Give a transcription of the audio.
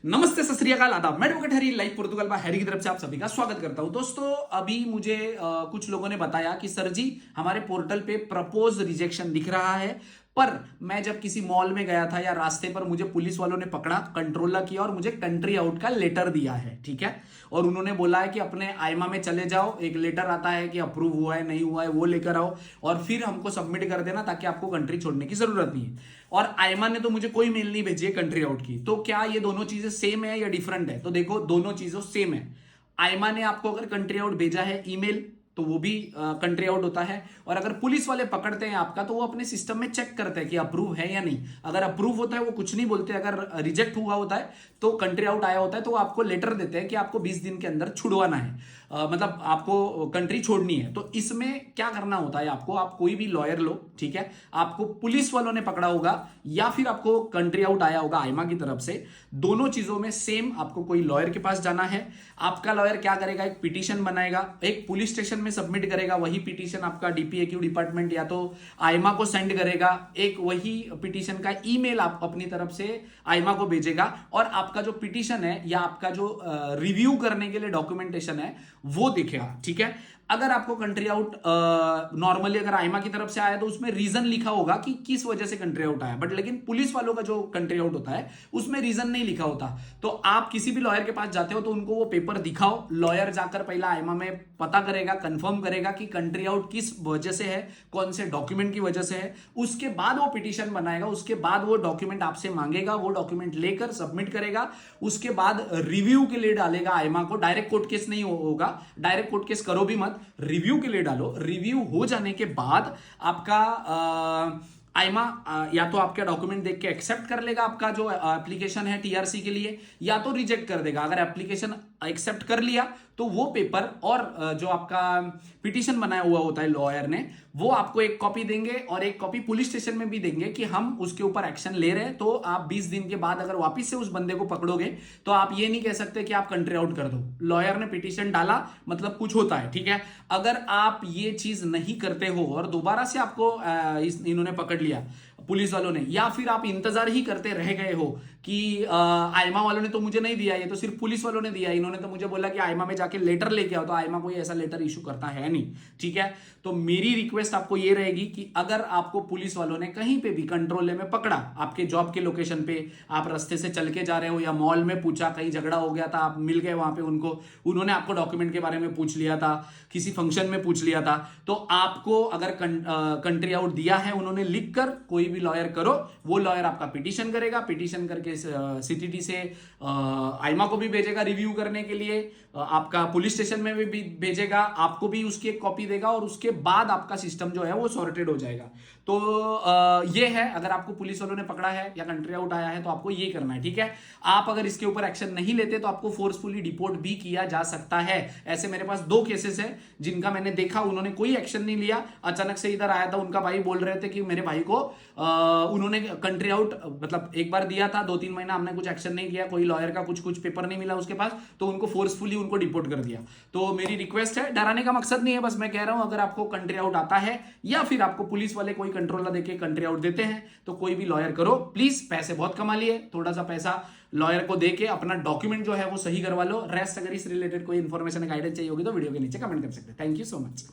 नमस्ते, सत श्री अकाल, आदाब। मैं एडवोकेट हरी लाइव पोर्तुगल में हैरी की तरफ से आप सभी का स्वागत करता हूं। दोस्तों, अभी मुझे कुछ लोगों ने बताया कि सर जी, हमारे पोर्टल पे प्रपोज रिजेक्शन दिख रहा है, पर मैं जब किसी मॉल में गया था या रास्ते पर मुझे पुलिस वालों ने पकड़ा, कंट्रोला किया और मुझे कंट्री आउट का लेटर दिया है, ठीक है। और उन्होंने बोला है कि अपने आईमा में चले जाओ, एक लेटर आता है कि अप्रूव हुआ है नहीं हुआ है, वो लेकर आओ और फिर हमको सबमिट कर देना, ताकि आपको कंट्री छोड़ने की जरूरत नहीं है। और आईमा ने तो मुझे कोई मेल नहीं भेजी है कंट्री आउट की। तो क्या ये दोनों चीजें सेम है या डिफरेंट है? तो देखो, दोनों चीजों सेम है। आईमा ने आपको अगर कंट्री आउट भेजा है ईमेल, तो वो भी कंट्री आउट होता है। और अगर पुलिस वाले पकड़ते हैं आपका, तो वो अपने सिस्टम में चेक करते हैं कि अप्रूव है या नहीं। अगर अप्रूव होता है वो कुछ नहीं बोलते, अगर रिजेक्ट हुआ होता है तो कंट्री आउट आया होता है तो वो आपको लेटर देते हैं कि आपको 20 दिन के अंदर छुड़वाना है, मतलब आपको कंट्री छोड़नी है। तो इसमें क्या करना होता है आपको, आप कोई भी लॉयर लो, ठीक है। आपको पुलिस वालों ने पकड़ा होगा या फिर आपको कंट्री आउट आया होगा आईमा की तरफ से, दोनों चीजों में सेम आपको कोई लॉयर के पास जाना है। आपका लॉयर क्या करेगा, एक पिटीशन बनाएगा, एक पुलिस स्टेशन में सबमिट करेगा। वही पिटीशन आपका डीपीएक्यू डिपार्टमेंट या तो आईमा को सेंड करेगा, एक वही पिटीशन का ईमेल आप अपनी तरफ से आईमा को भेजेगा और आपका जो पिटीशन है या आपका जो रिव्यू करने के लिए डॉक्यूमेंटेशन है वो दिखेगा, ठीक है। अगर आपको कंट्री आउट नॉर्मली अगर आईमा की तरफ से आया तो उसमें रीजन लिखा होगा कि किस वजह से कंट्री आउट आया, बट लेकिन पुलिस वालों का जो कंट्री आउट होता है उसमें रीजन नहीं लिखा होता। तो आप किसी भी लॉयर के पास जाते हो तो उनको वो पेपर दिखाओ। लॉयर जाकर पहला आईमा में पता करेगा, कंफर्म करेगा कि कंट्री आउट किस वजह से है, कौन से डॉक्यूमेंट की वजह से है। उसके बाद वो पिटीशन बनाएगा, उसके बाद वो डॉक्यूमेंट आपसे मांगेगा, वो डॉक्यूमेंट लेकर सबमिट करेगा। उसके बाद रिव्यू के लिए डालेगा आईमा को। डायरेक्ट कोर्ट केस नहीं होगा, डायरेक्ट कोर्ट केस करो भी मत, रिव्यू के लिए डालो। रिव्यू हो जाने के बाद आपका आईमा या तो आपका डॉक्यूमेंट देख के एक्सेप्ट कर लेगा आपका जो एप्लीकेशन है टीआरसी के लिए, या तो रिजेक्ट कर देगा। अगर एप्लीकेशन एक्सेप्ट कर लिया तो वो पेपर और जो आपका पिटीशन बनाया हुआ होता है लॉयर ने, वो आपको एक कॉपी देंगे और एक कॉपी पुलिस स्टेशन में भी देंगे कि हम उसके ऊपर एक्शन ले रहे हैं। तो आप 20 दिन के बाद अगर वापस से उस बंदे को पकड़ोगे तो आप ये नहीं कह सकते कि आप कंट्री आउट कर दो। लॉयर ने पिटीशन डाला मतलब कुछ होता है, ठीक है। अगर आप ये चीज नहीं करते हो और दोबारा से आपको इन्होंने पकड़ लिया पुलिस वालों ने, या फिर आप इंतजार ही करते रह गए हो कि आईमा वालों ने तो मुझे नहीं दिया, ये तो सिर्फ पुलिस वालों ने दिया, इन्होंने तो मुझे बोला कि आईमा में जाके लेटर लेके आओ, तो आईमा कोई ऐसा लेटर इशू करता है नहीं, ठीक है। तो मेरी रिक्वेस्ट आपको ये रहेगी कि अगर आपको पुलिस वालों ने कहीं पे भी कंट्रोले में पकड़ा, आपके जॉब के लोकेशन पे, आप रास्ते से चल के जा रहे हो या मॉल में पूछा, कहीं झगड़ा हो गया था, आप मिल गए वहां पे उनको, उन्होंने आपको डॉक्यूमेंट के बारे में पूछ लिया था, किसी फंक्शन में पूछ लिया था, तो आपको अगर कंट्री आउट दिया है उन्होंने लिख कर, कोई भी लॉयर करो, वो लॉयर आपका पिटीशन करेगा, पिटीशन करके सीटीटी से आईमा को भी भेजेगा रिव्यू करने के लिए, आपका पुलिस स्टेशन में भी भेजेगा, आपको भी उसकी एक कॉपी देगा और उसके बाद आपका सिस्टम जो है वो सॉर्टेड हो जाएगा। तो ये है, अगर आपको पुलिस वालों ने पकड़ा है या कंट्री आउट आया है तो आपको ये करना है, ठीक है। आप अगर इसके ऊपर एक्शन नहीं लेते तो आपको फोर्सफुली डिपोर्ट भी किया जा सकता है। ऐसे मेरे पास 2 केसेस है जिनका मैंने देखा, उन्होंने कोई एक्शन नहीं लिया, अचानक से इधर आया था, उनका भाई बोल रहे थे कि मेरे भाई को उन्होंने कंट्री आउट मतलब एक बार दिया था, 2-3 महीना हमने कुछ एक्शन नहीं किया, कोई लॉयर का कुछ पेपर नहीं मिला उसके पास, तो उनको फोर्सफुली उनको डिपोर्ट कर दिया। तो मेरी रिक्वेस्ट है, डराने का मकसद नहीं है, बस मैं कह रहा हूं अगर आपको कंट्री आउट आता है या फिर आपको पुलिस वाले कोई कंट्रोलर देके कंट्री आउट देते हैं तो कोई भी लॉयर करो प्लीज। पैसे बहुत कमा लिए, थोड़ा सा पैसा लॉयर को देके अपना डॉक्यूमेंट जो है वो सही करवा लो। रेस्ट अगर इस रिलेटेड कोई इंफॉर्मेशन गाइडेंस चाहिए होगी तो वीडियो के नीचे कमेंट कर सकते हैं। Thank you so much.